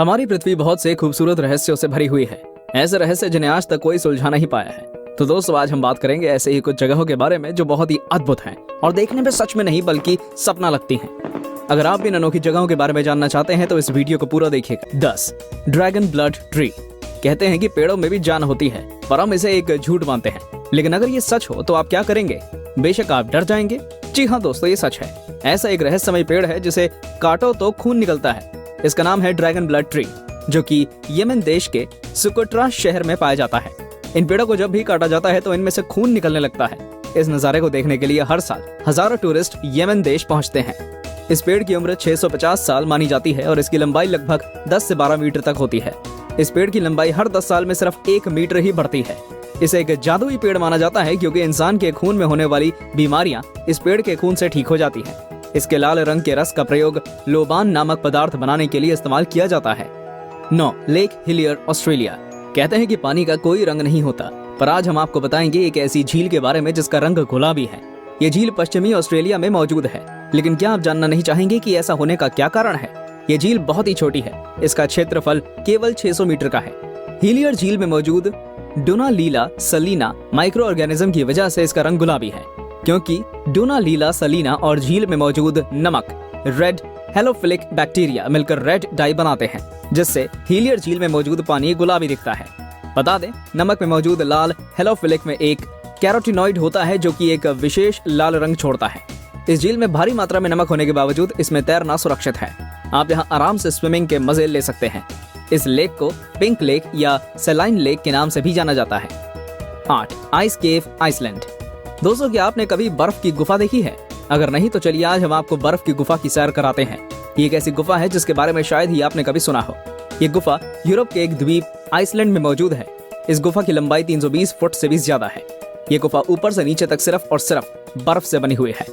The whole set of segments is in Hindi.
हमारी पृथ्वी बहुत से खूबसूरत रहस्यों से भरी हुई है। ऐसे रहस्य जिन्हें आज तक कोई सुलझा नहीं पाया है। तो दोस्तों, आज हम बात करेंगे ऐसे ही कुछ जगहों के बारे में जो बहुत ही अद्भुत हैं और देखने में सच में नहीं बल्कि सपना लगती हैं। अगर आप इन अनोखी जगहों के बारे में जानना चाहते हैं तो इस वीडियो को पूरा देखिएगा। 10 ड्रैगन ब्लड ट्री। कहते हैं कि पेड़ों में भी जान होती है, पर हम इसे एक झूठ मानते हैं। लेकिन अगर ये सच हो तो आप क्या करेंगे? बेशक आप डर जाएंगे। जी हाँ दोस्तों, ये सच है। ऐसा एक रहस्यमय पेड़ है जिसे काटो तो खून निकलता है। इसका नाम है ड्रैगन ब्लड ट्री, जो कि यमन देश के सुकोट्रा शहर में पाया जाता है। इन पेड़ों को जब भी काटा जाता है तो इनमें से खून निकलने लगता है। इस नजारे को देखने के लिए हर साल हजारों टूरिस्ट यमन देश पहुंचते हैं। इस पेड़ की उम्र 650 साल मानी जाती है और इसकी लंबाई लगभग 10 से 12 मीटर तक होती है। इस पेड़ की लंबाई हर 10 साल में सिर्फ 1 मीटर ही बढ़ती है। इसे एक जादुई पेड़ माना जाता है क्योंकि इंसान के खून में होने वाली बीमारियां इस पेड़ के खून से ठीक हो जाती हैं। इसके लाल रंग के रस का प्रयोग लोबान नामक पदार्थ बनाने के लिए इस्तेमाल किया जाता है। 9 लेक हिलियर, ऑस्ट्रेलिया। कहते हैं कि पानी का कोई रंग नहीं होता, पर आज हम आपको बताएंगे एक ऐसी झील के बारे में जिसका रंग गुलाबी है। ये झील पश्चिमी ऑस्ट्रेलिया में मौजूद है। लेकिन क्या आप जानना नहीं चाहेंगे कि ऐसा होने का क्या कारण है? ये झील बहुत ही छोटी है। इसका क्षेत्रफल केवल 600 मीटर का है। हिलियर झील में मौजूद डोनालीला सलीना माइक्रो ऑर्गेनिज्म की वजह से इसका रंग गुलाबी है, क्योंकि डोनालीला सलीना और झील में मौजूद नमक रेड हेलोफिलिक बैक्टीरिया मिलकर रेड डाई बनाते हैं, जिससे हिलियर झील में मौजूद पानी गुलाबी दिखता है। बता दें, नमक में मौजूद लाल हेलोफिलिक में एक कैरोटीनॉइड होता है जो कि एक विशेष लाल रंग छोड़ता है। इस झील में भारी मात्रा में नमक होने के बावजूद इसमें तैरना सुरक्षित है। आप यहाँ आराम से स्विमिंग के मजे ले सकते हैं। इस लेक को पिंक लेक या सेलाइन लेक के नाम से भी जाना जाता है। 8 आइस केव, आइसलैंड। दोस्तों, क्या आपने कभी बर्फ की गुफा देखी है? अगर नहीं तो चलिए आज हम आपको बर्फ की गुफा की सैर कराते हैं। ये एक ऐसी गुफा है जिसके बारे में शायद ही आपने कभी सुना हो। ये गुफा यूरोप के एक द्वीप आइसलैंड में मौजूद है। इस गुफा की लंबाई 320 फुट से भी ज्यादा है। ये गुफा ऊपर से नीचे तक सिर्फ और सिर्फ बर्फ से बनी हुई है।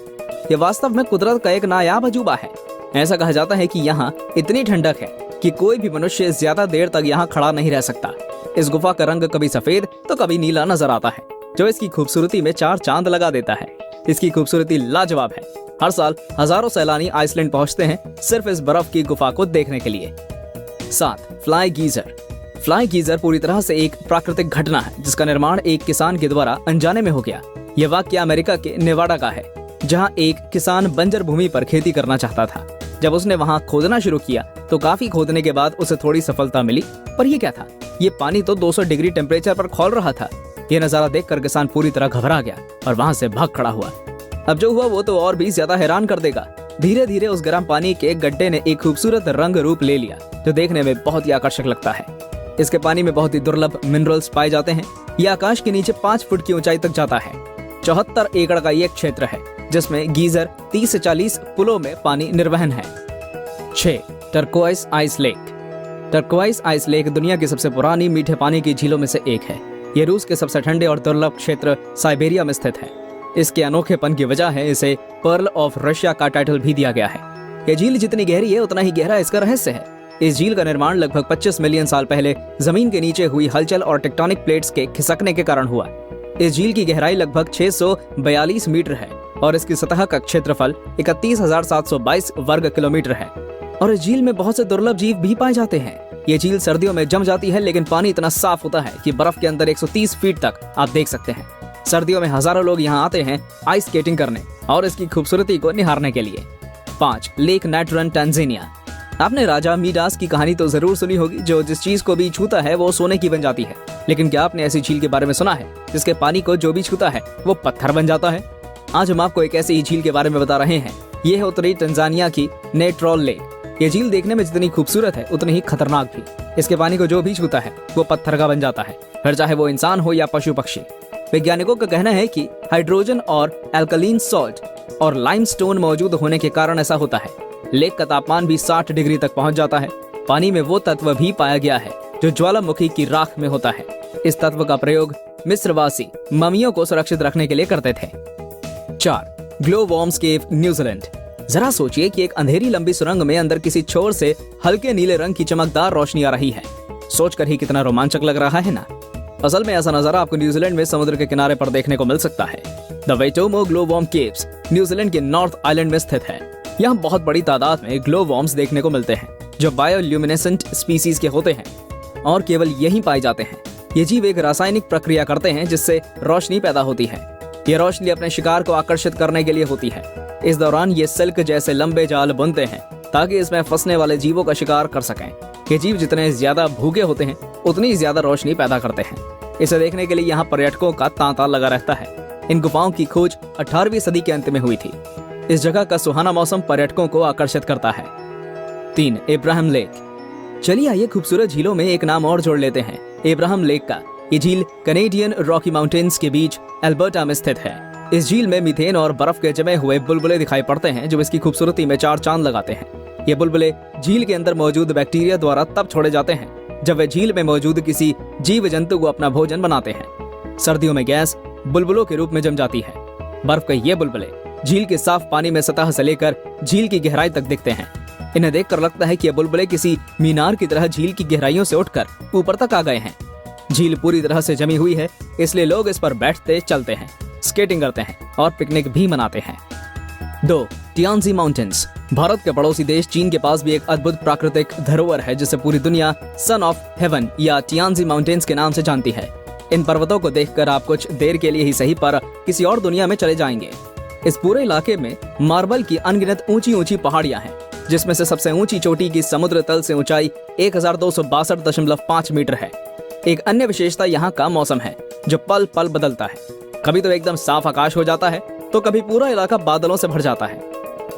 ये वास्तव में कुदरत का एक नायाब अजूबा है। ऐसा कहा जाता है कि यहाँ इतनी ठंडक है कि कोई भी मनुष्य ज्यादा देर तक यहाँ खड़ा नहीं रह सकता। इस गुफा का रंग कभी सफेद तो कभी नीला नजर आता है, जो इसकी खूबसूरती में 4 चांद लगा देता है। इसकी खूबसूरती लाजवाब है। हर साल हजारों सैलानी आइसलैंड पहुंचते हैं सिर्फ इस बर्फ की गुफा को देखने के लिए। 7 फ्लाई गीजर। फ्लाई गीजर पूरी तरह से एक प्राकृतिक घटना है जिसका निर्माण एक किसान के द्वारा अनजाने में हो गया। यह वाकया अमेरिका के नेवाडा का है, जहां एक किसान बंजर भूमि पर खेती करना चाहता था। जब उसने वहां खोदना शुरू किया तो काफी खोदने के बाद उसे थोड़ी सफलता मिली, पर ये क्या था? ये पानी तो 200 डिग्री टेम्परेचर पर खौल रहा था। ये नजारा देखकर किसान पूरी तरह घबरा गया और वहां से भाग खड़ा हुआ। अब जो हुआ वो तो और भी ज्यादा हैरान कर देगा। धीरे धीरे उस गर्म पानी के गड्ढे ने एक खूबसूरत रंग रूप ले लिया जो देखने में बहुत ही आकर्षक लगता है। इसके पानी में बहुत ही दुर्लभ मिनरल्स पाए जाते हैं। यह आकाश के नीचे 5 फुट की ऊंचाई तक जाता है। 74 एकड़ का ये क्षेत्र है जिसमें गीजर 30 से 40 पुलों में पानी निर्वहन है। 6 turquoise ice lake. Turquoise ice lake दुनिया की सबसे पुरानी मीठे पानी की झीलों में से एक है। ये रूस के सबसे ठंडे और दुर्लभ क्षेत्र साइबेरिया में स्थित है। इसके अनोखेपन की वजह है इसे पर्ल ऑफ रशिया का टाइटल भी दिया गया है। यह झील जितनी गहरी है उतना ही गहरा इसका रहस्य है। इस झील का निर्माण लगभग 25 मिलियन साल पहले जमीन के नीचे हुई हलचल और टेक्टोनिक प्लेट्स के खिसकने के कारण हुआ। इस झील की गहराई लगभग 642 मीटर है और इसकी सतह का क्षेत्रफल 31,722 वर्ग किलोमीटर है। और इस झील में बहुत से दुर्लभ जीव भी पाए जाते हैं। ये झील सर्दियों में जम जाती है, लेकिन पानी इतना साफ होता है कि बर्फ के अंदर 130 फीट तक आप देख सकते हैं। सर्दियों में हजारों लोग यहाँ आते हैं आइस स्केटिंग करने और इसकी खूबसूरती को निहारने के लिए। 5 लेक नाट्रन, टांजानिया। आपने राजा मीडास की कहानी तो जरूर सुनी होगी, जो जिस चीज को भी छूता है वो सोने की बन जाती है। लेकिन क्या आपने ऐसी झील के बारे में सुना है जिसके पानी को जो भी छूता है वो पत्थर बन जाता है? आज हम आपको एक ऐसी ही झील के बारे में बता रहे हैं। ये है उत्तरी तंजानिया की नेट्रोल लेक। ये झील देखने में जितनी खूबसूरत है उतनी ही खतरनाक भी। इसके पानी को जो भी छूता है वो पत्थर का बन जाता है, फिर चाहे वो इंसान हो या पशु पक्षी। वैज्ञानिकों का कहना है कि हाइड्रोजन और एल्कलीन सॉल्ट और लाइमस्टोन मौजूद होने के कारण ऐसा होता है। लेक का तापमान भी 60 डिग्री तक पहुंच जाता है। पानी में वो तत्व भी पाया गया है जो ज्वालामुखी की राख में होता है। इस तत्व का प्रयोग मिस्रवासी ममियों को सुरक्षित रखने के लिए करते थे। 4 ग्लो वॉर्म्स केव, न्यूजीलैंड। जरा सोचिए कि एक अंधेरी लंबी सुरंग में अंदर किसी छोर से हल्के नीले रंग की चमकदार रोशनी आ रही है। सोचकर ही कितना रोमांचक लग रहा है ना? असल में ऐसा नजारा आपको न्यूजीलैंड में समुद्र के किनारे पर देखने को मिल सकता है। The Waitomo glow worm caves New Zealand के नॉर्थ आइलैंड में स्थित है। यहाँ बहुत बड़ी तादाद में ग्लो वॉर्म्स देखने को मिलते हैं। जो बायोल्यूमिनेसेंट स्पीसीज के होते हैं और केवल यहीं पाए जाते हैं। ये जीव एक रासायनिक प्रक्रिया करते हैं जिससे रोशनी पैदा होती है। ये रोशनी अपने शिकार को आकर्षित करने के लिए होती है। इस दौरान ये सिल्क जैसे लंबे जाल बुनते हैं ताकि इसमें फंसने वाले जीवों का शिकार कर सकें। ये जीव जितने ज्यादा भूखे होते हैं उतनी ज्यादा रोशनी पैदा करते हैं। इसे देखने के लिए यहाँ पर्यटकों का तांता लगा रहता है। इन गुफाओं की खोज 18वीं सदी के अंत में हुई थी। इस जगह का सुहाना मौसम पर्यटकों को आकर्षित करता है। 3. इब्राहिम लेक। चलिए आइए खूबसूरत झीलों में एक नाम और जोड़ लेते हैं, इब्राहिम लेक का। ये झील कनेडियन रॉकी माउंटेन्स के बीच अल्बर्टा में स्थित है। इस झील में मीथेन और बर्फ के जमे हुए बुलबुले दिखाई पड़ते हैं जो इसकी खूबसूरती में 4 चांद लगाते हैं। ये बुलबुले झील के अंदर मौजूद बैक्टीरिया द्वारा तब छोड़े जाते हैं जब वे झील में मौजूद किसी जीव जंतु को अपना भोजन बनाते हैं। सर्दियों में गैस बुलबुलों के रूप में जम जाती है। बर्फ के ये बुलबुले झील के साफ पानी में सतह से लेकर झील की गहराई तक दिखते हैं। इन्हें देखकर लगता है कि ये बुलबुले किसी मीनार की तरह झील की गहराइयों से उठकर ऊपर तक आ गए हैं। झील पूरी तरह से जमी हुई है, इसलिए लोग इस पर बैठते, चलते हैं, स्केटिंग करते हैं और पिकनिक भी मनाते हैं। 2. टियानजी माउंटेन्स। भारत के पड़ोसी देश चीन के पास भी एक अद्भुत प्राकृतिक धरोहर है जिसे पूरी दुनिया सन ऑफ हेवन या टियानजी माउंटेन्स के नाम से जानती है। इन पर्वतों को देखकर आप कुछ देर के लिए ही सही पर किसी और दुनिया में चले जाएंगे। इस पूरे इलाके में मार्बल की अनगिनत ऊंची ऊंची पहाड़ियां हैं, जिसमें से सबसे ऊंची चोटी की समुद्र तल से ऊंचाई 1262.5 मीटर है। एक अन्य विशेषता यहाँ का मौसम है जो पल पल बदलता है। कभी तो एकदम साफ आकाश हो जाता है तो कभी पूरा इलाका बादलों से भर जाता है।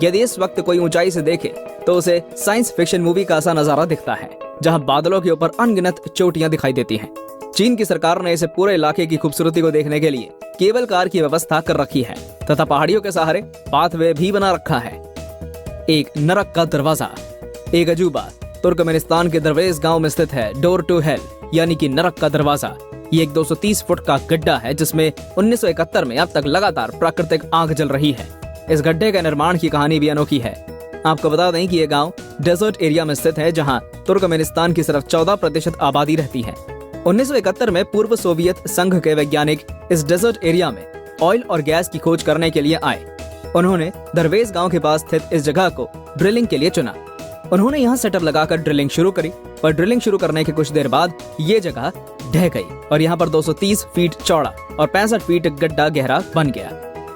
यदि इस वक्त कोई ऊंचाई से देखे तो उसे साइंस फिक्शन मूवी का ऐसा नजारा दिखता है जहाँ बादलों के ऊपर अनगिनत चोटियां दिखाई देती हैं। चीन की सरकार ने इसे पूरे इलाके की खूबसूरती को देखने के लिए केबल कार की व्यवस्था कर रखी है तथा पहाड़ियों के सहारे पाथवे भी बना रखा है। एक नरक का दरवाजा। एक अजूबा तुर्कमेनिस्तान के दरवेज गांव में स्थित है डोर टू हेल यानी कि नरक का दरवाजा। ये एक 230 फुट का गड्ढा है जिसमें 1971 में अब तक लगातार प्राकृतिक आग जल रही है। इस गड्ढे के निर्माण की कहानी भी अनोखी है। आपको बता दें कि ये गांव डेजर्ट एरिया में स्थित है जहां तुर्कमेनिस्तान की सिर्फ 14% आबादी रहती है। 1971 में पूर्व सोवियत संघ के वैज्ञानिक इस डेजर्ट एरिया में ऑयल और गैस की खोज करने के लिए आए। उन्होंने दरवेज गांव के पास स्थित इस जगह को ड्रिलिंग के लिए चुना। उन्होंने यहाँ सेटअप लगाकर ड्रिलिंग शुरू करी, पर ड्रिलिंग शुरू करने के कुछ देर बाद ये जगह ढह गई और यहाँ पर 230 फीट चौड़ा और 65 फीट गड्ढा गहरा बन गया।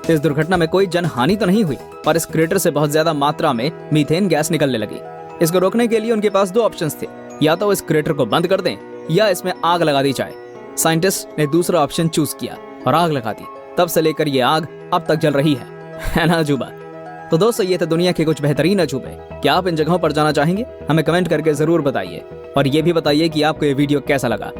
इस दुर्घटना में कोई जनहानि तो नहीं हुई, पर इस क्रेटर से बहुत ज्यादा मात्रा में मीथेन गैस निकलने लगी। इसको रोकने के लिए उनके पास 2 ऑप्शंस थे, या तो इस क्रेटर को बंद कर दें या इसमें आग लगा दी जाए। साइंटिस्ट ने दूसरा ऑप्शन चूज किया और आग लगा दी। तब से लेकर ये आग अब तक जल रही है ना अजूबा। तो दोस्तों ये थे दुनिया के कुछ बेहतरीन अजूबे। क्या आप इन जगहों पर जाना चाहेंगे? हमें कमेंट करके जरूर बताइए और ये भी बताइए कि आपको ये वीडियो कैसा लगा।